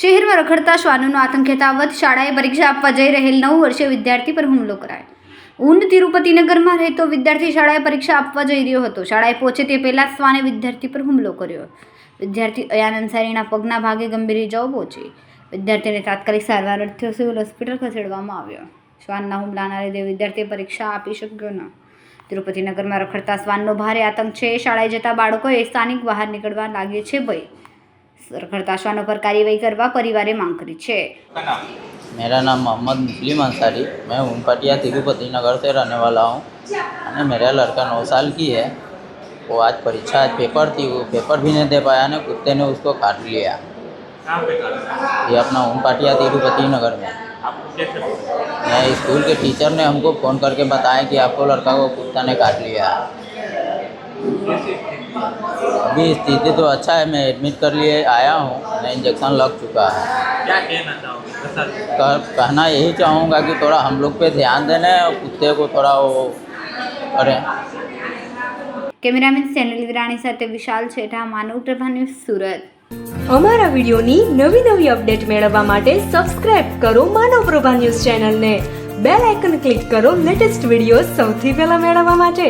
શહેરમાં રખડતા શ્વાનોનો આતંક યથાવત. શાળાએ પરીક્ષા આપવા જઈ રહેલ 9 વર્ષીય વિદ્યાર્થી પર હુમલો કરાયો. ઊંડ તિરુપતિનગરમાં રહેતો વિદ્યાર્થી શાળાએ પરીક્ષા આપવા જઈ રહ્યો હતો. શાળાએ પહોંચે તે પહેલા શ્વાને વિદ્યાર્થી પર હુમલો કર્યો. વિદ્યાર્થી અયાન અંસારીના પગના ભાગે ગંભીર ઇજાઓ પહોંચી. વિદ્યાર્થીને તાત્કાલિક સારવાર અર્થે સિવિલ હોસ્પિટલ ખસેડવામાં આવ્યો. શ્વાનના હુમલાના લીધે વિદ્યાર્થીએ પરીક્ષા આપી શક્યો ન. તિરુપતિનગરમાં રખડતા શ્વાનનો ભારે આતંક છે. શાળાએ જતા બાળકોએ સ્થાનિક બહાર નીકળવા લાગે છે ભય. रखड़ता श्वानों पर कार्यवाही करवा परिवारे मांग करी है। मेरा नाम मोहम्मद मुस्लिम अंसारी, मैं उनपटिया तिरुपति नगर से रहने वाला हूँ। और मेरा लड़का 9 साल की है। वो आज परीक्षा, आज पेपर थी, वो पेपर भी नहीं दे पाया ने कुत्ते ने उसको काट लिया। ये अपना उनपटिया तिरुपति नगर में। मैं स्कूल के टीचर ने हमको फ़ोन करके बताया कि आपको लड़का को कुत्ता ने काट लिया। अभी स्थिति तो अच्छा है, मैं एडमिट कर लिए आया हूँ, मैं इंजेक्शन लग चुका है। क्या कहना चाहोगे? कहना यही चाहूँगा कि थोड़ा हम लोग पे ध्यान देना और कुत्ते को थोड़ा वो करें। कैमरामैन सैनल विराणी साथे विशाल छेठा, मानव प्रभा न्यूज़, सूरत। અમારા વિડિયોની નવી અપડેટ મેળવવા માટે સબસ્ક્રાઇબ કરો માનવ પ્રભા ન્યૂઝ ચેનલને. બેલ આઇકન ક્લિક કરો લેટેસ્ટ વિડિયો સૌથી પહેલા મેળવવા માટે.